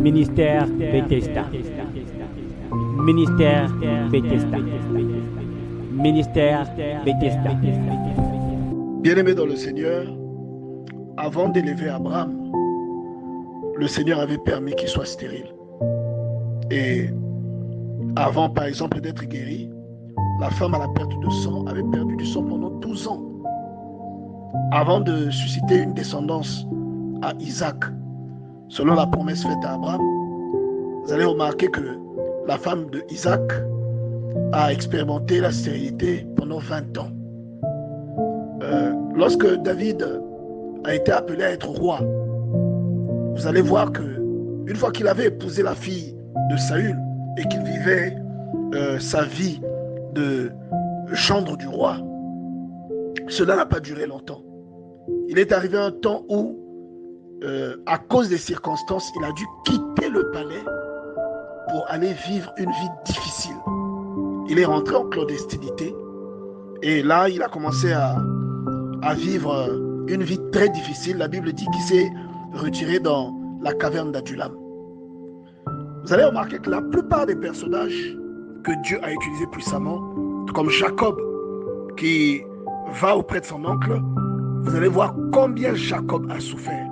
Ministère Bethesda. Ministère Bethesda. Ministère Bethesda. Bien-aimés dans le Seigneur, avant d'élever Abraham, le Seigneur avait permis qu'il soit stérile. Et avant, par exemple, d'être guéri, la femme à la perte de sang avait perdu du sang pendant 12 ans. Avant de susciter une descendance à Isaac, selon la promesse faite à Abraham, vous allez remarquer que la femme de Isaac a expérimenté la stérilité pendant 20 ans. Lorsque David a été appelé à être roi, vous allez voir que une fois qu'il avait épousé la fille de Saül et qu'il vivait sa vie de gendre du roi, cela n'a pas duré longtemps. Il est arrivé un temps où, à cause des circonstances, il a dû quitter le palais pour aller vivre une vie difficile. Il est rentré en clandestinité et là, il a commencé à vivre une vie très difficile. La Bible dit qu'il s'est retiré dans la caverne d'Adullam. Vous allez remarquer que la plupart des personnages que Dieu a utilisés puissamment, comme Jacob qui va auprès de son oncle, vous allez voir combien Jacob a souffert.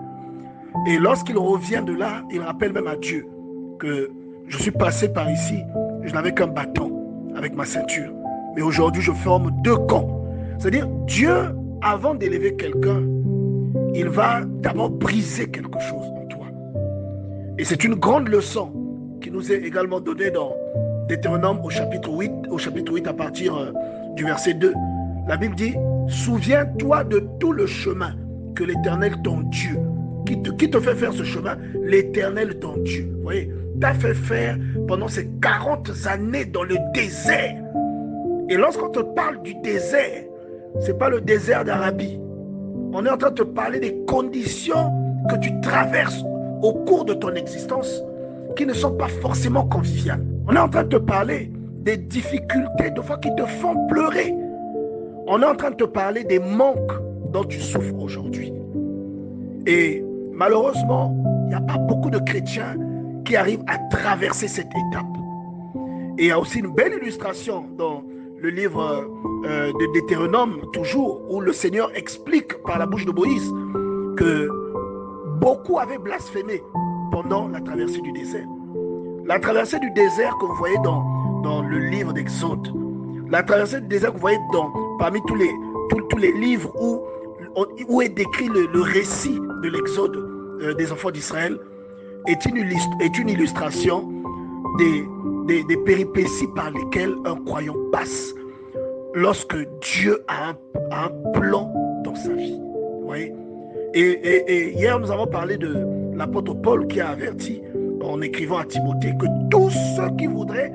Et lorsqu'il revient de là, il rappelle même à Dieu que je suis passé par ici, je n'avais qu'un bâton avec ma ceinture. Mais aujourd'hui, je forme 2 camps. C'est-à-dire, Dieu, avant d'élever quelqu'un, il va d'abord briser quelque chose en toi. Et c'est une grande leçon qui nous est également donnée dans Deutéronome au chapitre 8 à partir du verset 2. La Bible dit, souviens-toi de tout le chemin que l'Éternel ton Dieu, qui te fait faire ce chemin, l'Éternel ton Dieu, vous voyez, t'a fait faire pendant ces 40 années dans le désert. Et lorsqu'on te parle du désert, ce n'est pas le désert d'Arabie. On est en train de te parler des conditions que tu traverses au cours de ton existence qui ne sont pas forcément conviviales. On est en train de te parler des difficultés de fois qui te font pleurer. On est en train de te parler des manques dont tu souffres aujourd'hui. Et malheureusement, il n'y a pas beaucoup de chrétiens qui arrivent à traverser cette étape. Et il y a aussi une belle illustration dans le livre de Deutéronome, toujours, où le Seigneur explique par la bouche de Moïse que beaucoup avaient blasphémé pendant la traversée du désert. La traversée du désert que vous voyez dans le livre d'Exode, la traversée du désert que vous voyez parmi tous les livres où est décrit le récit de l'Exode des enfants d'Israël, est une illustration des péripéties par lesquelles un croyant passe lorsque Dieu a un plan dans sa vie. Vous voyez? Et hier, nous avons parlé de l'apôtre Paul qui a averti en écrivant à Timothée que tous ceux qui voudraient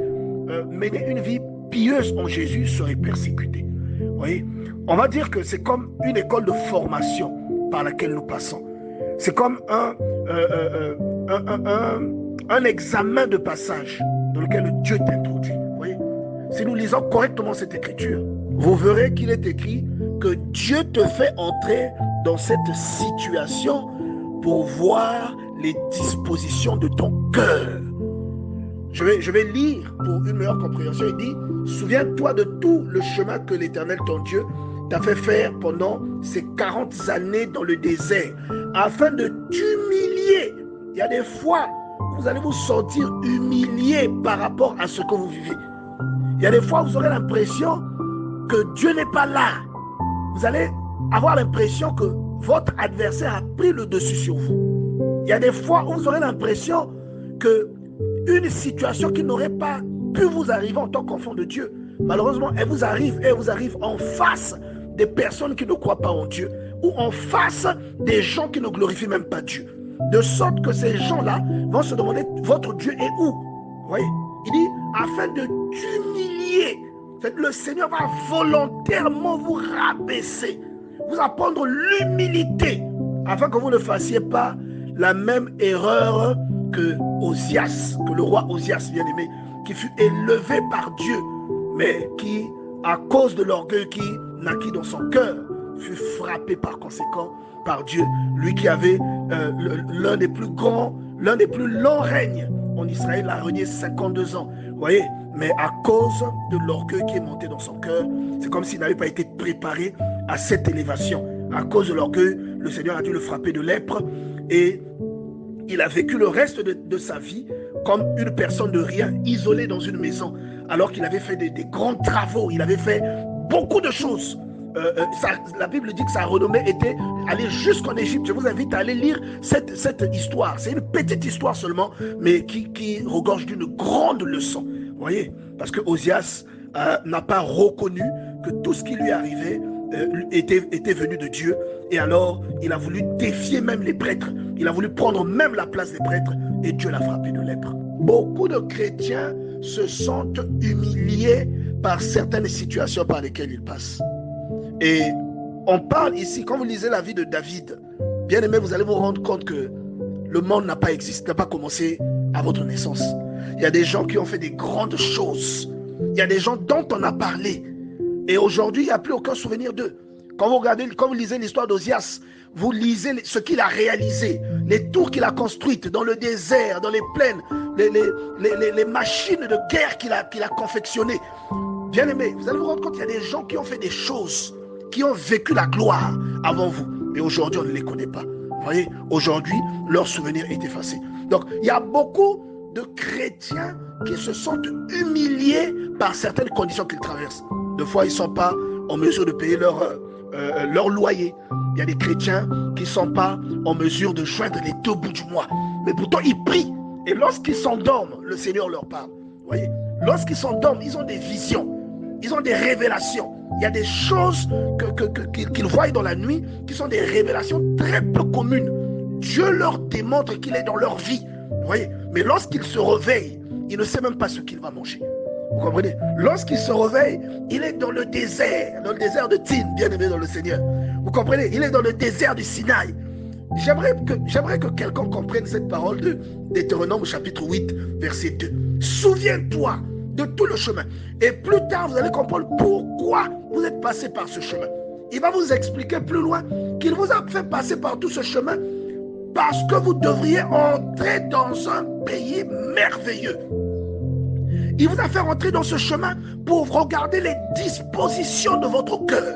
mener une vie pieuse en Jésus seraient persécutés. Vous voyez? On va dire que c'est comme une école de formation par laquelle nous passons. C'est comme un examen de passage dans lequel Dieu t'introduit. Vous voyez? Si nous lisons correctement cette écriture, vous verrez qu'il est écrit que Dieu te fait entrer dans cette situation pour voir les dispositions de ton cœur. Je vais lire pour une meilleure compréhension. Il dit, souviens-toi de tout le chemin que l'Éternel ton Dieu t'a fait faire pendant ces 40 années dans le désert, afin de t'humilier. Il y a des fois, vous allez vous sentir humilié par rapport à ce que vous vivez. Il y a des fois, vous aurez l'impression que Dieu n'est pas là. Vous allez avoir l'impression que votre adversaire a pris le dessus sur vous. Il y a des fois où vous aurez l'impression que une situation qui n'aurait pas pu vous arriver en tant qu'enfant de Dieu, malheureusement, elle vous arrive en face des personnes qui ne croient pas en Dieu ou en face des gens qui ne glorifient même pas Dieu. De sorte que ces gens-là vont se demander, votre Dieu est où? Vous voyez? Il dit, afin de t'humilier. Le Seigneur va volontairement vous rabaisser, vous apprendre l'humilité, afin que vous ne fassiez pas la même erreur que Osias, que le roi Osias, bien aimé, qui fut élevé par Dieu, mais qui, à cause de l'orgueil qui naquit dans son cœur, fut frappé par conséquent par Dieu. Lui qui avait l'un des plus grands l'un des plus longs règnes en Israël. Il a régné 52 ans. Vous voyez, mais à cause de l'orgueil qui est monté dans son cœur, c'est comme s'il n'avait pas été préparé à cette élévation. À cause de l'orgueil, le Seigneur a dû le frapper de lèpre et il a vécu le reste de sa vie comme une personne de rien, isolée dans une maison, alors qu'il avait fait des grands travaux, il avait fait beaucoup de choses. La Bible dit que sa renommée était aller jusqu'en Égypte. Je vous invite à aller lire cette histoire. C'est une petite histoire seulement, mais qui regorge d'une grande leçon. Vous voyez, parce que Osias n'a pas reconnu que tout ce qui lui arrivait était venu de Dieu. Et alors, il a voulu défier même les prêtres. Il a voulu prendre même la place des prêtres. Et Dieu l'a frappé de lèpre. Beaucoup de chrétiens se sentent humiliés par certaines situations par lesquelles ils passent. Et on parle ici, quand vous lisez la vie de David, bien aimé, vous allez vous rendre compte que le monde n'a pas existé, n'a pas commencé à votre naissance. Il y a des gens qui ont fait des grandes choses. Il y a des gens dont on a parlé. Et aujourd'hui, il n'y a plus aucun souvenir d'eux. Quand vous lisez l'histoire d'Osias, vous lisez ce qu'il a réalisé, les tours qu'il a construites dans le désert, dans les plaines, les machines de guerre qu'il a confectionnées. Bien aimé, vous allez vous rendre compte qu'il y a des gens qui ont fait des choses, qui ont vécu la gloire avant vous. Mais aujourd'hui, on ne les connaît pas. Vous voyez, aujourd'hui, leur souvenir est effacé. Donc, il y a beaucoup de chrétiens qui se sentent humiliés par certaines conditions qu'ils traversent. Des fois, ils ne sont pas en mesure de payer leur loyer. Il y a des chrétiens qui ne sont pas en mesure de joindre les 2 bouts du mois. Mais pourtant, ils prient. Et lorsqu'ils s'endorment, le Seigneur leur parle. Vous voyez, lorsqu'ils s'endorment, ils ont des visions. Ils ont des révélations. Il y a des choses qu'ils voient dans la nuit qui sont des révélations très peu communes. Dieu leur démontre qu'il est dans leur vie. Vous voyez, mais lorsqu'il se réveille, il ne sait même pas ce qu'il va manger. Vous comprenez? Lorsqu'il se réveille, il est dans le désert de Tin, bien aimé dans le Seigneur. Vous comprenez? Il est dans le désert du Sinaï. J'aimerais que quelqu'un comprenne cette parole de Deutéronome chapitre 8, verset 2. Souviens-toi de tout le chemin. Et plus tard, vous allez comprendre pourquoi vous êtes passé par ce chemin. Il va vous expliquer plus loin qu'il vous a fait passer par tout ce chemin parce que vous devriez entrer dans un pays merveilleux. Il vous a fait rentrer dans ce chemin pour regarder les dispositions de votre cœur.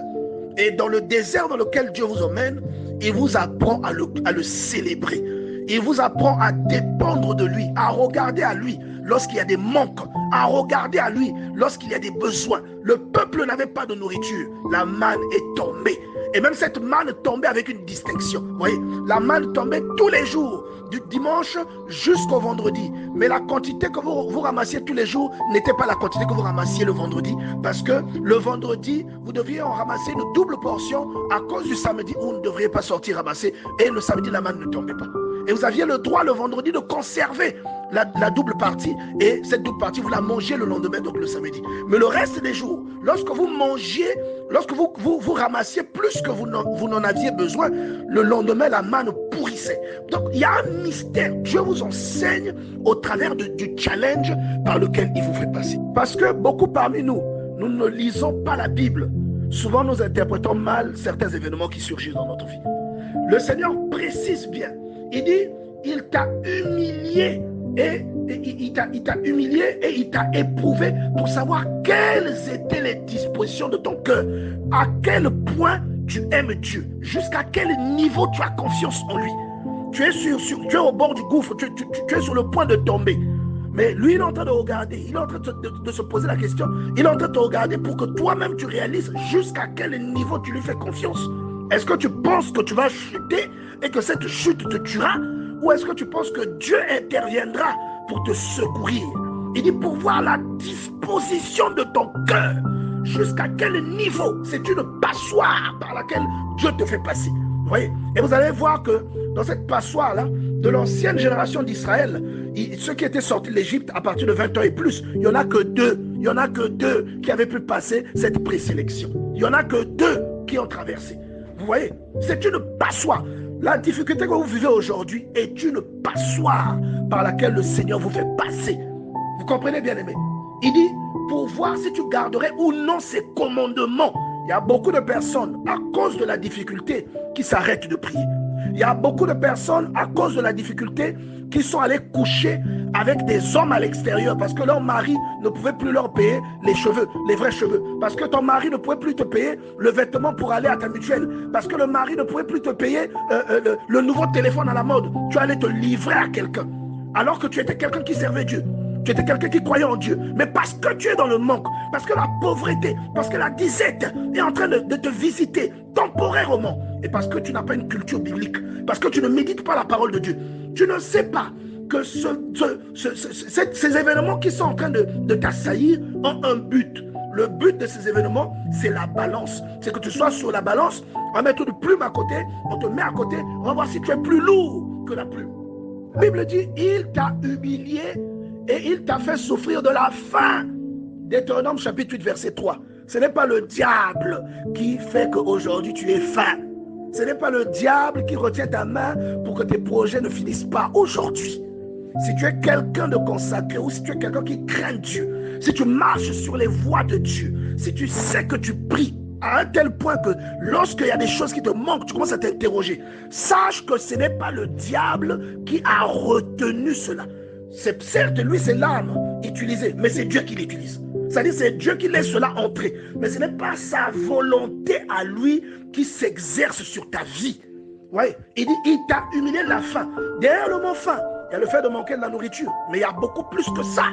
Et dans le désert dans lequel Dieu vous emmène, il vous apprend à le célébrer. Il vous apprend à dépendre de lui, à regarder à lui lorsqu'il y a des manques, à regarder à lui lorsqu'il y a des besoins. Le peuple n'avait pas de nourriture. La manne est tombée. Et même cette manne tombait avec une distinction. Vous voyez, la manne tombait tous les jours, du dimanche jusqu'au vendredi. Mais la quantité que vous ramassiez tous les jours n'était pas la quantité que vous ramassiez le vendredi. Parce que le vendredi, vous deviez en ramasser une double portion à cause du samedi où vous ne devriez pas sortir ramasser. Et le samedi, la manne ne tombait pas. Et vous aviez le droit le vendredi de conserver la double partie. Et cette double partie, vous la mangez le lendemain, donc le samedi. Mais le reste des jours, lorsque vous mangiez, lorsque vous ramassiez plus que vous n'en aviez besoin, le lendemain, la manne pourrissait. Donc, il y a un mystère. Dieu vous enseigne au travers du challenge par lequel il vous fait passer. Parce que beaucoup parmi nous ne lisons pas la Bible. Souvent, nous interprétons mal certains événements qui surgissent dans notre vie. Le Seigneur précise bien. Il dit, il t'a humilié et il t'a humilié et il t'a éprouvé pour savoir quelles étaient les dispositions de ton cœur, à quel point tu aimes Dieu, jusqu'à quel niveau tu as confiance en lui. Tu es au bord du gouffre, tu es sur le point de tomber. Mais lui, il est en train de regarder, il est en train de se poser la question, il est en train de te regarder pour que toi-même tu réalises jusqu'à quel niveau tu lui fais confiance. Est-ce que tu penses que tu vas chuter et que cette chute te tuera? Ou est-ce que tu penses que Dieu interviendra pour te secourir? Il dit pour voir la disposition de ton cœur. Jusqu'à quel niveau? C'est une passoire par laquelle Dieu te fait passer. Vous voyez? Et vous allez voir que dans cette passoire-là, de l'ancienne génération d'Israël, ceux qui étaient sortis de l'Égypte à partir de 20 ans et plus, il n'y en a que deux. Il n'y en a que deux qui avaient pu passer cette présélection. Il n'y en a que deux qui ont traversé. Vous voyez, c'est une passoire. La difficulté que vous vivez aujourd'hui est une passoire par laquelle le Seigneur vous fait passer. Vous comprenez, bien aimé? Il dit, pour voir si tu garderais ou non ses commandements. Il y a beaucoup de personnes, à cause de la difficulté, qui s'arrêtent de prier. Il y a beaucoup de personnes, à cause de la difficulté, qui sont allés coucher avec des hommes à l'extérieur parce que leur mari ne pouvait plus leur payer les cheveux, les vrais cheveux. Parce que ton mari ne pouvait plus te payer le vêtement pour aller à ta mutuelle. Parce que le mari ne pouvait plus te payer le nouveau téléphone à la mode. Tu allais te livrer à quelqu'un. Alors que tu étais quelqu'un qui servait Dieu. Tu étais quelqu'un qui croyait en Dieu. Mais parce que tu es dans le manque, parce que la pauvreté, parce que la disette est en train de te visiter temporairement, et parce que tu n'as pas une culture biblique, parce que tu ne médites pas la parole de Dieu, tu ne sais pas que ces événements qui sont en train de t'assaillir ont un but. Le but de ces événements, c'est la balance. C'est que tu sois sur la balance, on va mettre une plume à côté, on te met à côté, on va voir si tu es plus lourd que la plume. La Bible dit, il t'a humilié et il t'a fait souffrir de la faim. Deutéronome chapitre 8 verset 3. Ce n'est pas le diable qui fait qu'aujourd'hui tu es faim. Ce n'est pas le diable qui retient ta main pour que tes projets ne finissent pas aujourd'hui. Si tu es quelqu'un de consacré ou si tu es quelqu'un qui craint Dieu, si tu marches sur les voies de Dieu, si tu sais que tu pries à un tel point que lorsqu'il y a des choses qui te manquent, tu commences à t'interroger. Sache que ce n'est pas le diable qui a retenu cela. C'est certes, lui, c'est l'âme utilisée, mais c'est Dieu qui l'utilise. C'est-à-dire, c'est Dieu qui laisse cela entrer. Mais ce n'est pas sa volonté à lui qui s'exerce sur ta vie. Ouais. Il dit, il t'a humilié la faim. Derrière le mot faim, il y a le fait de manquer de la nourriture. Mais il y a beaucoup plus que ça.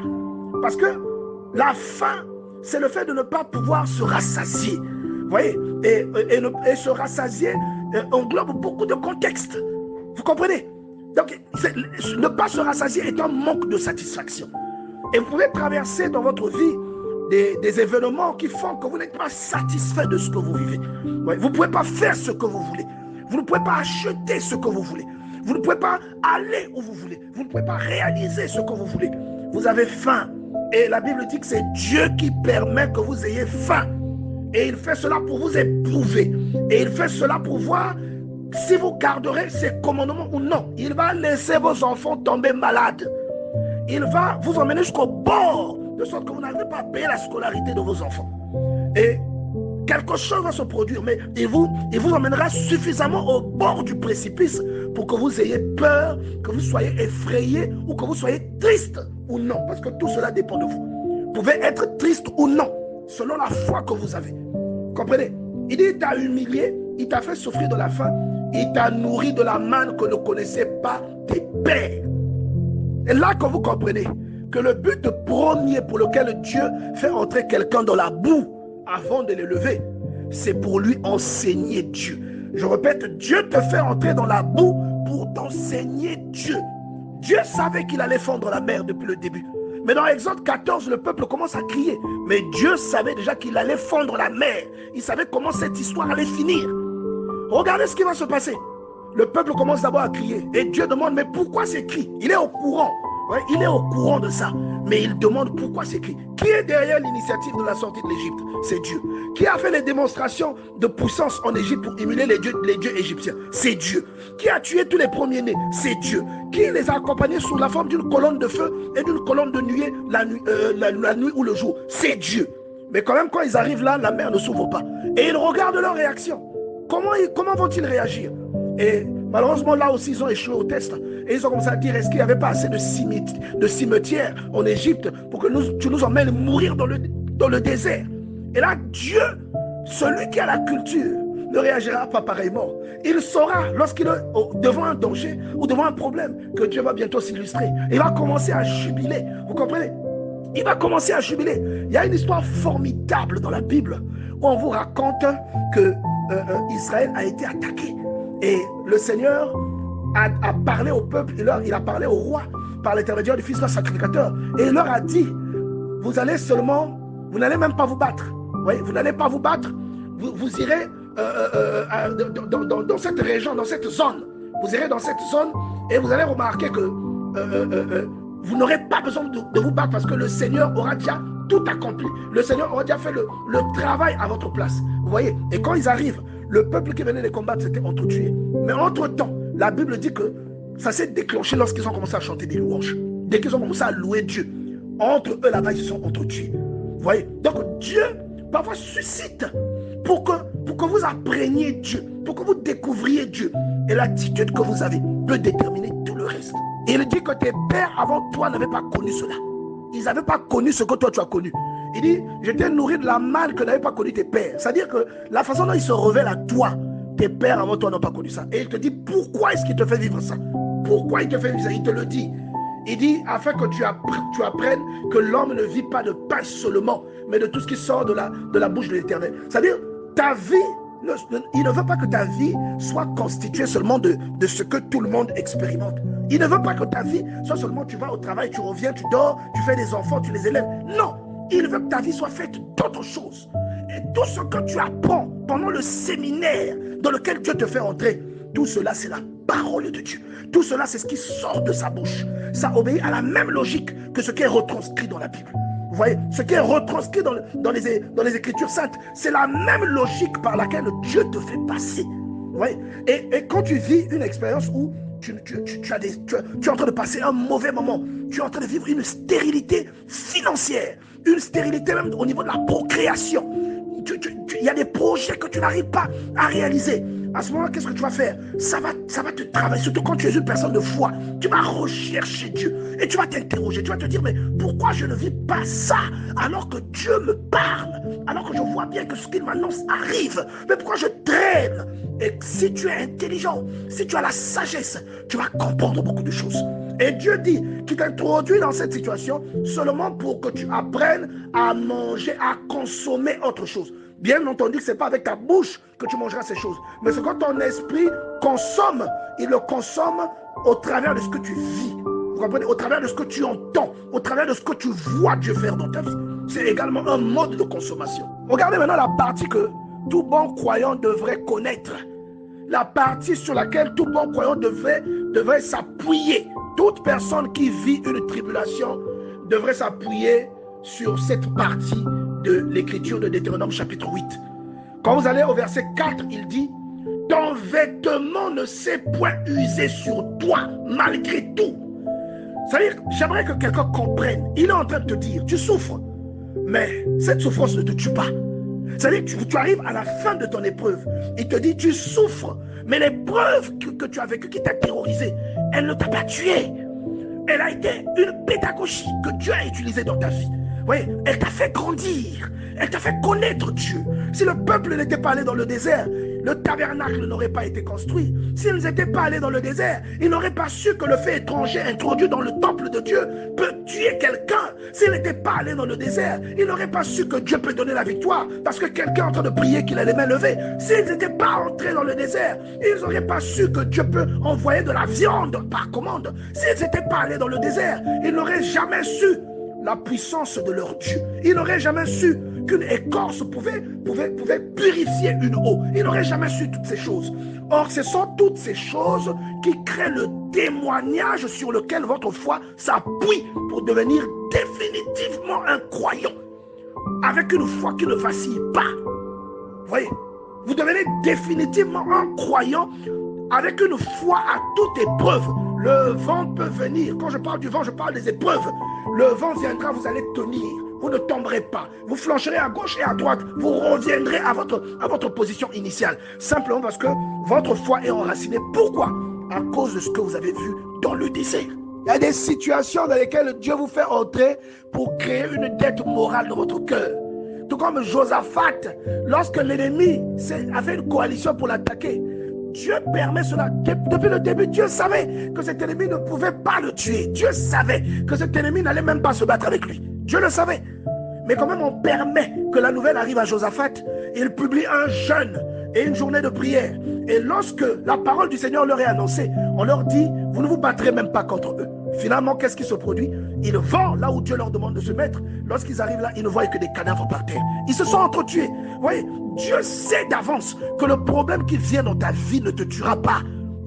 Parce que la faim, c'est le fait de ne pas pouvoir se rassasier. Vous voyez, et se rassasier englobe beaucoup de contextes. Vous comprenez? Donc, ne pas se rassasier est un manque de satisfaction. Et vous pouvez traverser dans votre vie des événements qui font que vous n'êtes pas satisfait de ce que vous vivez. Ouais, vous ne pouvez pas faire ce que vous voulez. Vous ne pouvez pas acheter ce que vous voulez. Vous ne pouvez pas aller où vous voulez. Vous ne pouvez pas réaliser ce que vous voulez. Vous avez faim. Et la Bible dit que c'est Dieu qui permet que vous ayez faim. Et il fait cela pour vous éprouver. Et il fait cela pour voir si vous garderez ses commandements ou non. Il va laisser vos enfants tomber malades. Il va vous emmener jusqu'au bord, de sorte que vous n'arrivez pas à payer la scolarité de vos enfants. Et quelque chose va se produire, mais il vous emmènera suffisamment au bord du précipice pour que vous ayez peur, que vous soyez effrayé ou que vous soyez triste ou non. Parce que tout cela dépend de vous. Vous pouvez être triste ou non, selon la foi que vous avez. Comprenez? Il dit, il t'a humilié, il t'a fait souffrir de la faim, il t'a nourri de la manne que ne connaissaient pas tes pères. Et là que vous comprenez que le but premier pour lequel Dieu fait entrer quelqu'un dans la boue avant de l'élever, c'est pour lui enseigner Dieu. Je répète, Dieu te fait entrer dans la boue pour t'enseigner Dieu. Dieu savait qu'il allait fondre la mer depuis le début. Mais dans Exode 14, le peuple commence à crier. Mais Dieu savait déjà qu'il allait fondre la mer. Il savait comment cette histoire allait finir. Regardez ce qui va se passer. Le peuple commence d'abord à crier. Et Dieu demande, mais pourquoi ces cris? Il est au courant. Ouais, il est au courant de ça. Mais il demande pourquoi ces cris. Qui est derrière l'initiative de la sortie de l'Égypte? C'est Dieu. Qui a fait les démonstrations de puissance en Égypte pour humilier les dieux égyptiens? C'est Dieu. Qui a tué tous les premiers-nés? C'est Dieu. Qui les a accompagnés sous la forme d'une colonne de feu et d'une colonne de nuée la nuit ou le jour? C'est Dieu. Mais quand même, quand ils arrivent là, la mer ne s'ouvre pas. Et ils regardent leur réaction. Comment vont-ils réagir? Et malheureusement, là aussi, ils ont échoué au test. Et ils ont commencé à dire, est-ce qu'il n'y avait pas assez de cimetières en Égypte pour que tu nous emmènes mourir dans le désert? Et là, Dieu, celui qui a la culture, ne réagira pas pareillement. Il saura, lorsqu'il est devant un danger ou devant un problème, que Dieu va bientôt s'illustrer. Il va commencer à jubiler. Vous comprenez? Il va commencer à jubiler. Il y a une histoire formidable dans la Bible où on vous raconte que Israël a été attaqué. Et le Seigneur a parlé au peuple, il a parlé au roi par l'intermédiaire du fils de sacrificateur. Et il leur a dit, vous n'allez même pas vous battre. Oui, vous n'allez pas vous battre. Vous irez dans cette région, dans cette zone. Vous irez dans cette zone et vous allez remarquer que vous n'aurez pas besoin de vous battre parce que le Seigneur aura déjà tout accompli. Le Seigneur aura déjà fait le travail à votre place. Vous voyez? Et quand ils arrivent, le peuple qui venait les combattre s'était entretué. Mais entre-temps, la Bible dit que ça s'est déclenché lorsqu'ils ont commencé à chanter des louanges. Dès qu'ils ont commencé à louer Dieu, entre eux là-bas, ils se sont entretués. Vous voyez? Donc Dieu, parfois, suscite pour que vous appreniez Dieu, pour que vous découvriez Dieu. Et l'attitude que vous avez peut déterminer tout le reste. Il dit que tes pères avant toi n'avaient pas connu cela. Ils n'avaient pas connu ce que toi tu as connu. Il dit, je t'ai nourri de la manne que n'avaient pas connu tes pères. C'est-à-dire que la façon dont ils se révèlent à toi, tes pères avant toi n'ont pas connu ça. Et il te dit, pourquoi est-ce qu'il te fait vivre ça? Pourquoi il te fait vivre ça? Il te le dit. Il dit, afin que tu apprennes que l'homme ne vit pas de pain seulement, mais de tout ce qui sort de la bouche de l'Éternel. C'est-à-dire, ta vie, il ne veut pas que ta vie soit constituée seulement de ce que tout le monde expérimente. Il ne veut pas que ta vie soit seulement tu vas au travail, tu reviens, tu dors, tu fais des enfants, tu les élèves. Non, il veut que ta vie soit faite d'autres choses. Et tout ce que tu apprends pendant le séminaire dans lequel Dieu te fait entrer, tout cela c'est la parole de Dieu. Tout cela c'est ce qui sort de sa bouche. Ça obéit à la même logique que ce qui est retranscrit dans la Bible. Vous voyez, ce qui est retranscrit dans les Écritures saintes, c'est la même logique par laquelle Dieu te fait passer. Vous voyez, et quand tu vis une expérience où tu es en train de passer un mauvais moment, tu es en train de vivre une stérilité financière, une stérilité même au niveau de la procréation. Il y a des projets que tu n'arrives pas à réaliser. À ce moment-là, qu'est-ce que tu vas faire? Ça va te travailler, surtout quand tu es une personne de foi. Tu vas rechercher Dieu et tu vas t'interroger. Tu vas te dire, mais pourquoi je ne vis pas ça alors que Dieu me parle, alors que je vois bien que ce qu'il m'annonce arrive? Mais pourquoi je traîne? Et si tu es intelligent, si tu as la sagesse, tu vas comprendre beaucoup de choses. Et Dieu dit qu'il t'introduit dans cette situation seulement pour que tu apprennes à manger, à consommer autre chose. Bien entendu, ce n'est pas avec ta bouche que tu mangeras ces choses. Mais ce que ton esprit consomme, il le consomme au travers de ce que tu vis. Vous comprenez? Au travers de ce que tu entends, au travers de ce que tu vois Dieu faire dans ta vie. C'est également un mode de consommation. Regardez maintenant la partie que tout bon croyant devrait connaître. La partie sur laquelle tout bon croyant devrait s'appuyer. Toute personne qui vit une tribulation devrait s'appuyer sur cette partie de l'écriture de Deutéronome chapitre 8. Quand vous allez au verset 4, il dit, ton vêtement ne s'est point usé sur toi malgré tout. C'est-à-dire, j'aimerais que quelqu'un comprenne. Il est en train de te dire, tu souffres, mais cette souffrance ne te tue pas. C'est-à-dire, tu arrives à la fin de ton épreuve. Il te dit, tu souffres, mais l'épreuve que tu as vécue, qui t'a terrorisé, elle ne t'a pas tué. Elle a été une pédagogie que Dieu a utilisée dans ta vie. Oui, elle t'a fait grandir, elle t'a fait connaître Dieu. Si le peuple n'était pas allé dans le désert, le tabernacle n'aurait pas été construit. S'ils n'étaient pas allés dans le désert, ils n'auraient pas su que le fait étranger introduit dans le temple de Dieu peut tuer quelqu'un. S'ils n'étaient pas allés dans le désert, ils n'auraient pas su que Dieu peut donner la victoire parce que quelqu'un est en train de prier qu'il a les mains levées. S'ils n'étaient pas entrés dans le désert, ils n'auraient pas su que Dieu peut envoyer de la viande par commande. S'ils n'étaient pas allés dans le désert, ils n'auraient jamais su la puissance de leur Dieu. Ils n'auraient jamais su qu'une écorce pouvait purifier une eau. Ils n'auraient jamais su toutes ces choses. Or, ce sont toutes ces choses qui créent le témoignage sur lequel votre foi s'appuie pour devenir définitivement un croyant. Avec une foi qui ne vacille pas. Vous voyez, vous devenez définitivement un croyant avec une foi à toute épreuve. Le vent peut venir. Quand je parle du vent, je parle des épreuves. Le vent viendra, vous allez tenir. Vous ne tomberez pas. Vous flancherez à gauche et à droite. Vous reviendrez à votre position initiale. Simplement parce que votre foi est enracinée. Pourquoi? À cause de ce que vous avez vu dans le désert. Il y a des situations dans lesquelles Dieu vous fait entrer pour créer une dette morale dans votre cœur. Tout comme Josaphat, lorsque l'ennemi avait une coalition pour l'attaquer, Dieu permet cela. Depuis le début, Dieu savait que cet ennemi ne pouvait pas le tuer. Dieu savait que cet ennemi n'allait même pas se battre avec lui. Dieu le savait. Mais quand même, on permet que la nouvelle arrive à Josaphat. Il publie un jeûne et une journée de prière. Et lorsque la parole du Seigneur leur est annoncée, on leur dit, vous ne vous battrez même pas contre eux. Finalement, qu'est-ce qui se produit? Ils vont là où Dieu leur demande de se mettre. Lorsqu'ils arrivent là, ils ne voient que des cadavres par terre. Ils se sont entretués. Vous voyez, Dieu sait d'avance que le problème qui vient dans ta vie ne te tuera pas.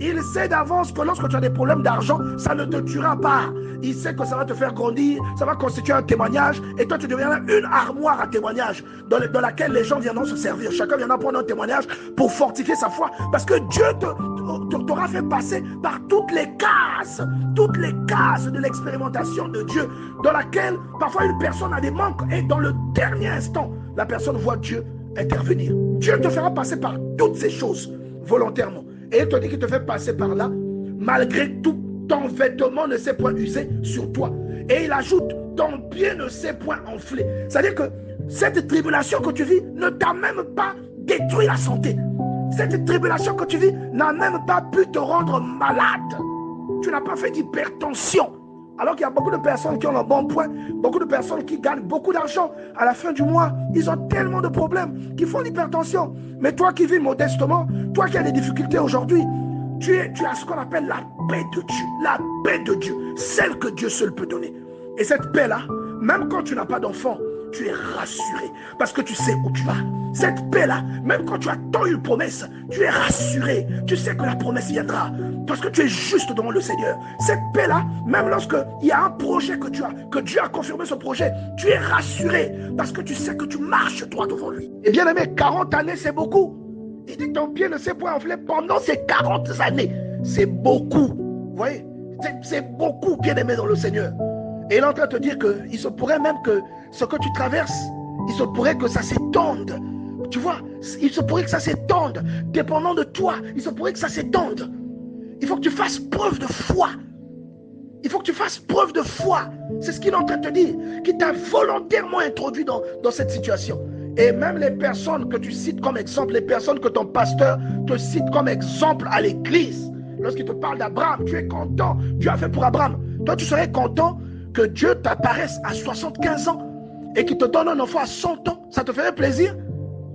Il sait d'avance que lorsque tu as des problèmes d'argent, ça ne te tuera pas. Il sait que ça va te faire grandir, ça va constituer un témoignage, et toi tu deviendras une armoire à témoignage dans laquelle les gens viendront se servir. Chacun viendra prendre un témoignage pour fortifier sa foi, parce que Dieu t'aura fait passer par toutes les cases de l'expérimentation de Dieu, dans laquelle parfois une personne a des manques, et dans le dernier instant, la personne voit Dieu intervenir. Dieu te fera passer par toutes ces choses volontairement. Et il te dit qu'il te fait passer par là, malgré tout, ton vêtement ne s'est point usé sur toi. Et il ajoute, ton pied ne s'est point enflé. C'est-à-dire que cette tribulation que tu vis ne t'a même pas détruit la santé. Cette tribulation que tu vis n'a même pas pu te rendre malade. Tu n'as pas fait d'hypertension. Alors qu'il y a beaucoup de personnes qui ont le bon point, beaucoup de personnes qui gagnent beaucoup d'argent. À la fin du mois, ils ont tellement de problèmes qu'ils font l'hypertension. Mais toi qui vis modestement, toi qui as des difficultés aujourd'hui, tu as ce qu'on appelle la paix de Dieu. La paix de Dieu, celle que Dieu seul peut donner. Et cette paix-là, même quand tu n'as pas d'enfant, tu es rassuré parce que tu sais où tu vas. Cette paix-là, même quand tu attends une promesse, tu es rassuré. Tu sais que la promesse viendra parce que tu es juste devant le Seigneur. Cette paix-là, même lorsqu'il y a un projet que tu as, que Dieu a confirmé ce projet, tu es rassuré parce que tu sais que tu marches droit devant lui. Et bien aimé, 40 années, c'est beaucoup. Il dit que ton pied ne s'est point enflé pendant ces 40 années. C'est beaucoup. Vous voyez, c'est beaucoup, bien aimé dans le Seigneur. Et il est en train de te dire qu'il se pourrait même que ce que tu traverses, il se pourrait que ça s'étende. Tu vois, il se pourrait que ça s'étende. Dépendant de toi, il se pourrait que ça s'étende. Il faut que tu fasses preuve de foi. Il faut que tu fasses preuve de foi. C'est ce qu'il est en train de te dire. Qui t'a volontairement introduit dans cette situation. Et même les personnes que tu cites comme exemple, les personnes que ton pasteur te cite comme exemple à l'église, lorsqu'il te parle d'Abraham, tu es content. Dieu a fait pour Abraham. Toi, tu serais content que Dieu t'apparaisse à 75 ans et qu'il te donne un enfant à 100 ans. Ça te ferait plaisir?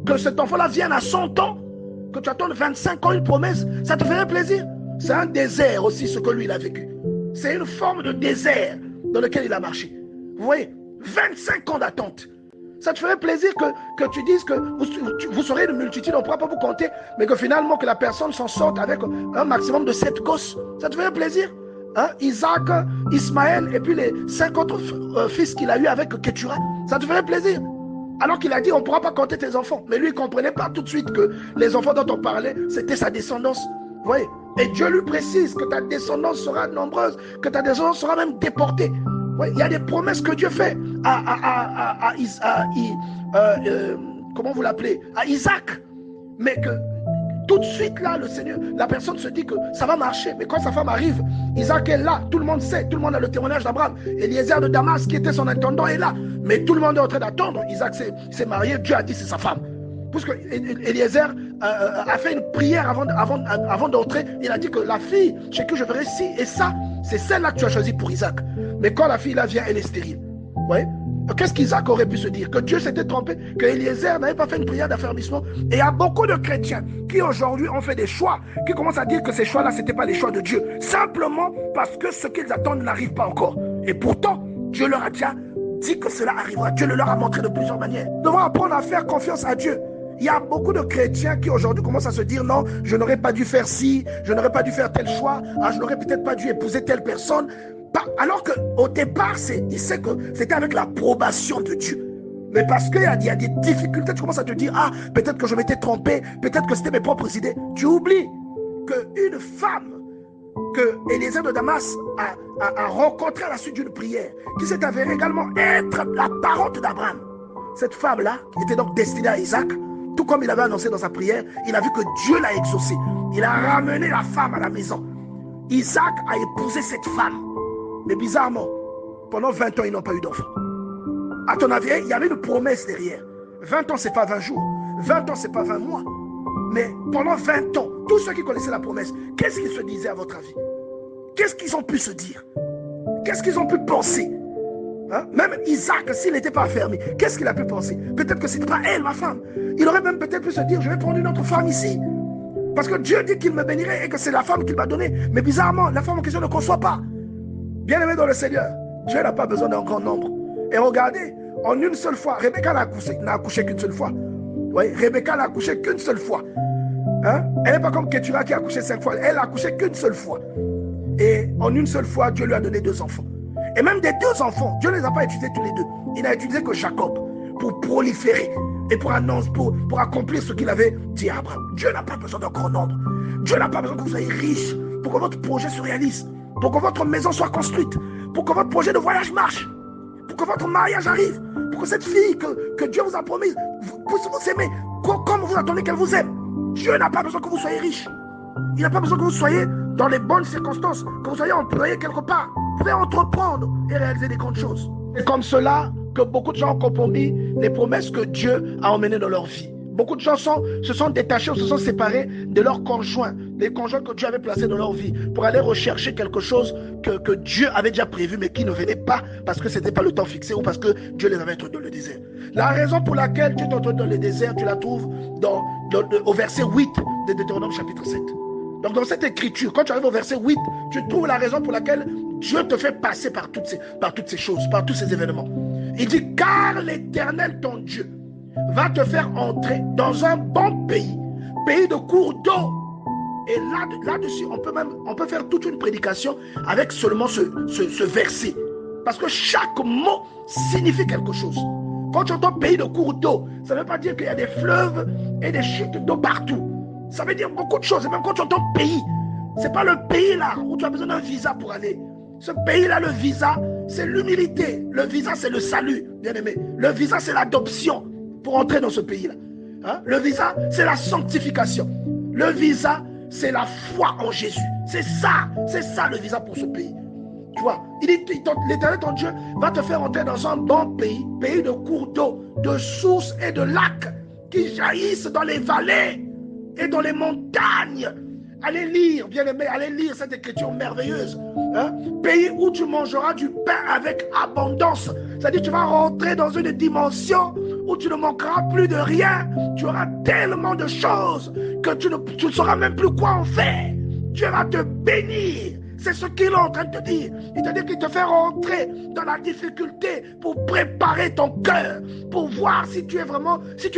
Que cet enfant-là vienne à 100 ans? Que tu attendes 25 ans une promesse? Ça te ferait plaisir? C'est un désert aussi ce que lui il a vécu. C'est une forme de désert dans lequel il a marché. Vous voyez, 25 ans d'attente. Ça te ferait plaisir que tu dises que vous serez une multitude, on ne pourra pas vous compter, mais que finalement que la personne s'en sorte avec un maximum de 7 gosses. Ça te ferait plaisir? Hein? Isaac, Ismaël et puis les 5 autres fils qu'il a eu avec Ketura. Ça te ferait plaisir? Alors qu'il a dit on ne pourra pas compter tes enfants. Mais lui il ne comprenait pas tout de suite que les enfants dont on parlait, c'était sa descendance. Vous voyez? Et Dieu lui précise que ta descendance sera nombreuse, que ta descendance sera même déportée. Ouais, il y a des promesses que Dieu fait comment vous l'appelez, à Isaac, mais que tout de suite là, le Seigneur, la personne se dit que ça va marcher. Mais quand sa femme arrive, Isaac est là, tout le monde sait, tout le monde a le témoignage d'Abraham. Eliezer de Damas, qui était son intendant, est là, mais tout le monde est en train d'attendre. Isaac s'est marié, Dieu a dit c'est sa femme. Puisque Eliezer a fait une prière avant d'entrer, il a dit que la fille chez qui je verrai ci et ça, c'est celle-là que tu as choisie pour Isaac. Mais quand la fille là vient, elle est stérile. Ouais. Qu'est-ce qu'Isaac aurait pu se dire? Que Dieu s'était trompé, que Eliezer n'avait pas fait une prière d'affermissement. Et il y a beaucoup de chrétiens qui aujourd'hui ont fait des choix, qui commencent à dire que ces choix-là, ce n'étaient pas les choix de Dieu. Simplement parce que ce qu'ils attendent n'arrive pas encore. Et pourtant, Dieu leur a déjà dit que cela arrivera. Dieu le leur a montré de plusieurs manières. Nous devons apprendre à faire confiance à Dieu. Il y a beaucoup de chrétiens qui aujourd'hui commencent à se dire non, je n'aurais pas dû faire ci, je n'aurais pas dû faire tel choix, je n'aurais peut-être pas dû épouser telle personne. Alors qu'au départ, il sait que c'était avec l'approbation de Dieu. Mais parce qu'il y a des difficultés, tu commences à te dire, ah, peut-être que je m'étais trompé, peut-être que c'était mes propres idées. Tu oublies qu'une femme que Eliezer de Damas a rencontrée à la suite d'une prière, qui s'est avérée également être la parente d'Abraham. Cette femme-là, qui était donc destinée à Isaac, tout comme il avait annoncé dans sa prière, il a vu que Dieu l'a exaucé. Il a ramené la femme à la maison. Isaac a épousé cette femme. Mais bizarrement, pendant 20 ans, ils n'ont pas eu d'enfant. À ton avis, il y avait une promesse derrière. 20 ans, ce n'est pas 20 jours. 20 ans, ce n'est pas 20 mois. Mais pendant 20 ans, tous ceux qui connaissaient la promesse, qu'est-ce qu'ils se disaient à votre avis? Qu'est-ce qu'ils ont pu se dire? Qu'est-ce qu'ils ont pu penser? Hein? Même Isaac, s'il n'était pas affermi, qu'est-ce qu'il a pu penser? Peut-être que ce n'était pas elle, ma femme. Il aurait même peut-être pu se dire, je vais prendre une autre femme ici. Parce que Dieu dit qu'il me bénirait et que c'est la femme qu'il m'a donnée. Mais bizarrement, la femme en question ne conçoit pas. Bien-aimé dans le Seigneur, Dieu n'a pas besoin d'un grand nombre. Et regardez, en une seule fois, Rebecca n'a accouché qu'une seule fois. Oui, Rebecca n'a accouché qu'une seule fois. Hein? Elle n'est pas comme Ketura qui a accouché 5 fois. Elle a accouché qu'une seule fois. Et en une seule fois, Dieu lui a donné 2 enfants. Et même des 2 enfants, Dieu ne les a pas utilisés tous les 2. Il n'a utilisé que Jacob pour proliférer et pour annoncer, pour accomplir ce qu'il avait dit à Abraham. Dieu n'a pas besoin d'un grand nombre. Dieu n'a pas besoin que vous soyez riche pour que votre projet se réalise, pour que votre maison soit construite, pour que votre projet de voyage marche, pour que votre mariage arrive, pour que cette fille que Dieu vous a promise puisse vous aimer comme vous attendez qu'elle vous aime. Dieu n'a pas besoin que vous soyez riche. Il n'a pas besoin que vous soyez dans les bonnes circonstances, que vous soyez employé quelque part, vous pouvez entreprendre et réaliser des grandes choses. C'est comme cela que beaucoup de gens ont compromis les promesses que Dieu a emmenées dans leur vie. Beaucoup de gens se sont détachés ou se sont séparés de leurs conjoints, les conjoints que Dieu avait placés dans leur vie, pour aller rechercher quelque chose que Dieu avait déjà prévu, mais qui ne venait pas parce que ce n'était pas le temps fixé ou parce que Dieu les avait introduits dans le désert. La raison pour laquelle Dieu t'introduit dans le désert, tu la trouves au verset 8 de Deutéronome chapitre 7. Donc dans cette écriture, quand tu arrives au verset 8, tu trouves la raison pour laquelle Dieu te fait passer par toutes ces choses, par tous ces événements. Il dit, car l'Éternel, ton Dieu, va te faire entrer dans un bon pays, pays de cours d'eau. Et là-dessus, on peut faire toute une prédication avec seulement ce verset. Parce que chaque mot signifie quelque chose. Quand tu entends pays de cours d'eau, ça ne veut pas dire qu'il y a des fleuves et des chutes d'eau partout. Ça veut dire beaucoup de choses. Et même quand tu entends pays, ce n'est pas le pays là où tu as besoin d'un visa pour aller. Ce pays-là, le visa, c'est l'humilité. Le visa, c'est le salut, bien aimé. Le visa, c'est l'adoption pour entrer dans ce pays-là. Hein? Le visa, c'est la sanctification. Le visa, c'est la foi en Jésus. C'est ça le visa pour ce pays. Tu vois, il dit, l'Éternel, ton Dieu, va te faire entrer dans un bon pays, pays de cours d'eau, de sources et de lacs qui jaillissent dans les vallées et dans les montagnes. Allez lire, bien aimé, allez lire cette écriture merveilleuse. Hein? Pays où tu mangeras du pain avec abondance. C'est-à-dire tu vas rentrer dans une dimension où tu ne manqueras plus de rien. Tu auras tellement de choses que tu ne sauras même plus quoi en faire. Dieu va te bénir. C'est ce qu'il est en train de te dire. Il te dit qu'il te fait rentrer dans la difficulté pour préparer ton cœur, pour voir si tu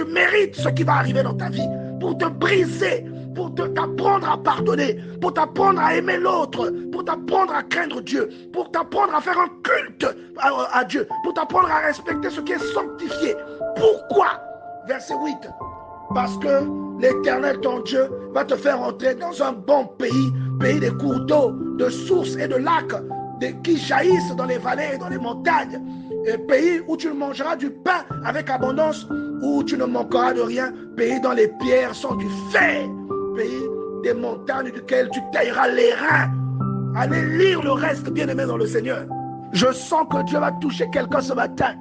mérites ce qui va arriver dans ta vie, pour te briser, pour t'apprendre à pardonner, pour t'apprendre à aimer l'autre, pour t'apprendre à craindre Dieu, pour t'apprendre à faire un culte à Dieu, pour t'apprendre à respecter ce qui est sanctifié. Pourquoi? Verset 8. Parce que l'Éternel, ton Dieu, va te faire entrer dans un bon pays, pays des cours d'eau, de sources et de lacs, qui jaillissent dans les vallées et dans les montagnes. Et pays où tu mangeras du pain avec abondance, où tu ne manqueras de rien. Pays dont les pierres sont du fer. Pays des montagnes duquel tu tailleras les reins. Allez lire le reste, bien-aimé dans le Seigneur. Je sens que Dieu va toucher quelqu'un ce matin.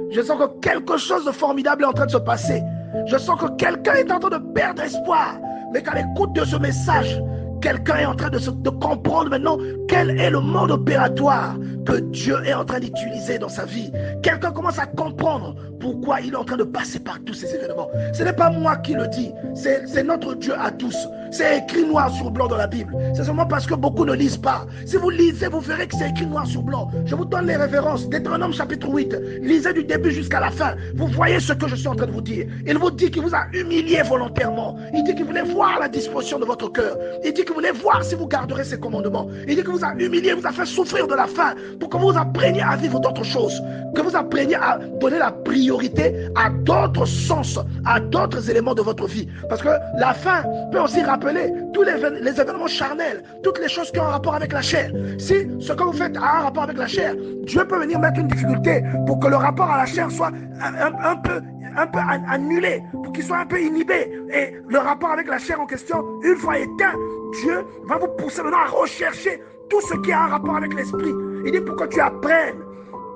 Je sens que quelque chose de formidable est en train de se passer. Je sens que quelqu'un est en train de perdre espoir. Mais qu'à l'écoute de ce message, quelqu'un est en train de comprendre maintenant quel est le mode opératoire que Dieu est en train d'utiliser dans sa vie. Quelqu'un commence à comprendre pourquoi il est en train de passer par tous ces événements. Ce n'est pas moi qui le dis, c'est notre Dieu à tous. C'est écrit noir sur blanc dans la Bible. C'est seulement parce que beaucoup ne lisent pas. Si vous lisez, vous verrez que c'est écrit noir sur blanc. Je vous donne les références. Deutéronome chapitre 8. Lisez du début jusqu'à la fin. Vous voyez ce que je suis en train de vous dire. Il vous dit qu'il vous a humilié volontairement. Il dit qu'il voulait voir la disposition de votre cœur. Il dit qu'il voulait voir si vous garderez ses commandements. Il dit qu'il vous a humilié, vous a fait souffrir de la faim pour que vous appreniez à vivre d'autres choses. Que vous appreniez à donner la priorité à d'autres sens, à d'autres éléments de votre vie. Parce que la faim peut aussi rappeler tous les événements charnels, toutes les choses qui ont un rapport avec la chair. Si ce que vous faites a un rapport avec la chair, Dieu peut venir mettre une difficulté pour que le rapport à la chair soit un peu annulé, pour qu'il soit un peu inhibé. Et le rapport avec la chair en question, une fois éteint, Dieu va vous pousser maintenant à rechercher tout ce qui a un rapport avec l'esprit. Il dit pour que tu apprennes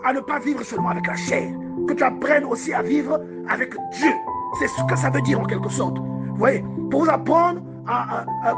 à ne pas vivre seulement avec la chair, que tu apprennes aussi à vivre avec Dieu. C'est ce que ça veut dire en quelque sorte. Vous voyez, pour vous apprendre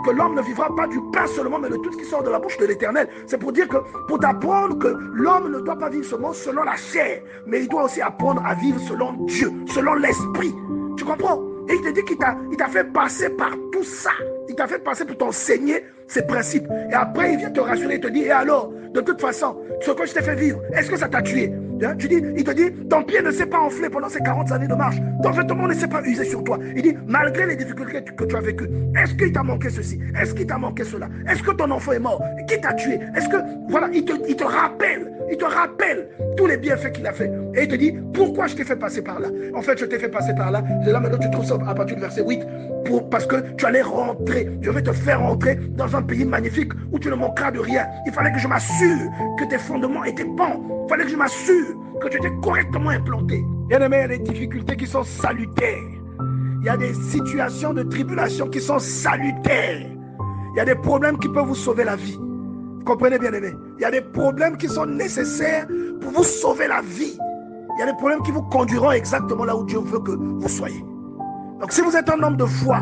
que l'homme ne vivra pas du pain seulement, mais de tout ce qui sort de la bouche de l'Éternel. C'est pour dire que, pour t'apprendre que l'homme ne doit pas vivre seulement selon la chair, mais il doit aussi apprendre à vivre selon Dieu, selon l'esprit. Tu comprends? Et il te dit qu'il t'a fait passer par tout ça. Il t'a fait passer pour t'enseigner ces principes. Et après, il vient te rassurer et te dit, et alors, de toute façon, ce que je t'ai fait vivre, est-ce que ça t'a tué? Il te dit, ton pied ne s'est pas enflé pendant ces 40 années de marche. Ton vêtement ne s'est pas usé sur toi. Il dit, malgré les difficultés que tu as vécues, est-ce qu'il t'a manqué ceci? Est-ce qu'il t'a manqué cela? Est-ce que ton enfant est mort? Qui t'a tué? Est-ce que, voilà, il te rappelle tous les bienfaits qu'il a fait. Et il te dit, pourquoi je t'ai fait passer par là? En fait, je t'ai fait passer par là. Et là, maintenant, tu trouves ça à partir du verset 8. Parce que tu allais rentrer. Je vais te faire rentrer dans un pays magnifique où tu ne manqueras de rien. Il fallait que je m'assure que tes fondements étaient bons. Il fallait que je m'assure que tu étais correctement implanté. Bien aimé, il y a des difficultés qui sont salutaires. Il y a des situations de tribulation qui sont salutaires. Il Il y a des problèmes qui peuvent vous sauver la vie. Vous comprenez, bien aimé? Il y a des problèmes qui sont nécessaires pour vous sauver la vie. Il y a des problèmes qui vous conduiront exactement là où Dieu veut que vous soyez. Donc si vous êtes un homme de foi,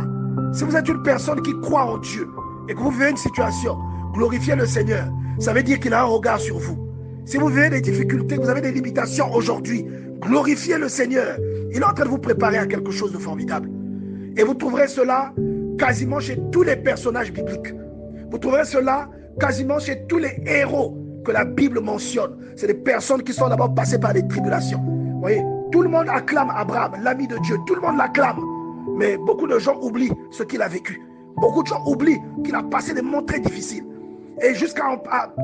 si vous êtes une personne qui croit en Dieu et que vous vivez une situation, glorifiez le Seigneur. Ça veut dire qu'il a un regard sur vous. Si vous vivez des difficultés, que vous avez des limitations aujourd'hui, glorifiez le Seigneur. Il est en train de vous préparer à quelque chose de formidable. Et vous trouverez cela quasiment chez tous les personnages bibliques. Vous trouverez cela quasiment chez tous les héros que la Bible mentionne. C'est des personnes qui sont d'abord passées par des tribulations. Vous voyez, tout le monde acclame Abraham, l'ami de Dieu. Tout le monde l'acclame. Mais beaucoup de gens oublient ce qu'il a vécu. Beaucoup de gens oublient qu'il a passé des moments très difficiles. Et jusqu'à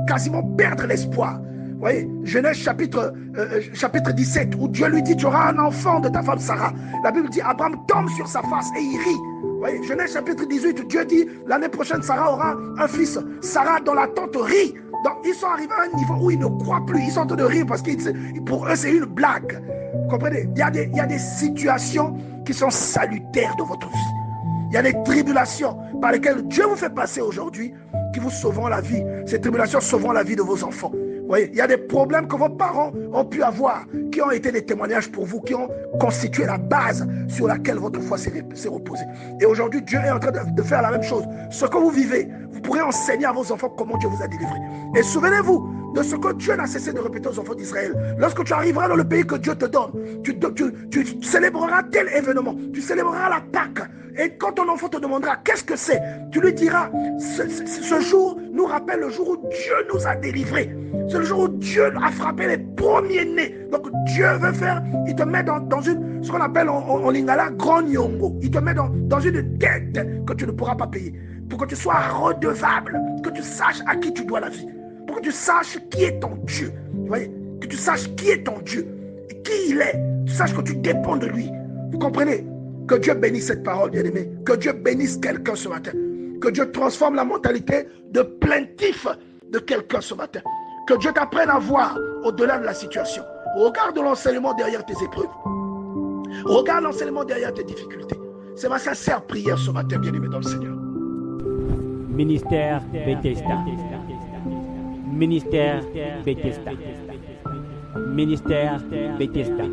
quasiment perdre l'espoir. Vous voyez, Genèse chapitre 17, où Dieu lui dit, tu auras un enfant de ta femme Sarah. La Bible dit, Abraham tombe sur sa face et il rit. Vous voyez, Genèse chapitre 18, Dieu dit, l'année prochaine, Sarah aura un fils. Sarah, dans la tente, rit. Donc, ils sont arrivés à un niveau où ils ne croient plus. Ils sont en train de rire parce que pour eux, c'est une blague. Vous comprenez? Il y a des situations qui sont salutaires dans votre vie. Il y a des tribulations par lesquelles Dieu vous fait passer aujourd'hui qui vous sauveront la vie. Ces tribulations sauveront la vie de vos enfants. Vous voyez, il y a des problèmes que vos parents ont pu avoir, qui ont été des témoignages pour vous, qui ont constitué la base sur laquelle votre foi s'est reposée. Et aujourd'hui, Dieu est en train de faire la même chose. Ce que vous vivez, vous pourrez enseigner à vos enfants comment Dieu vous a délivré. Et souvenez-vous de ce que Dieu n'a cessé de répéter aux enfants d'Israël. Lorsque tu arriveras dans le pays que Dieu te donne, tu célébreras tel événement, tu célébreras la Pâque. Et quand ton enfant te demandera qu'est-ce que c'est, tu lui diras, ce jour nous rappelle le jour où Dieu nous a délivrés. C'est le jour où Dieu a frappé les premiers-nés. Donc Dieu veut faire, il te met dans une, ce qu'on appelle en lingala, grand nyongo. Il te met dans une dette que tu ne pourras pas payer. Pour que tu sois redevable, que tu saches à qui tu dois la vie. Pour que tu saches qui est ton Dieu. Vous voyez? Que tu saches qui est ton Dieu. Et qui il est. Tu saches que tu dépends de lui. Vous comprenez? Que Dieu bénisse cette parole, bien-aimé. Que Dieu bénisse quelqu'un ce matin. Que Dieu transforme la mentalité de plaintif de quelqu'un ce matin. Que Dieu t'apprenne à voir au-delà de la situation. Regarde l'enseignement derrière tes épreuves. Regarde l'enseignement derrière tes difficultés. C'est ma sincère prière ce matin, bien-aimé dans le Seigneur. Ministère Bethesda. Ministère Bethesda. Ministère Bethesda.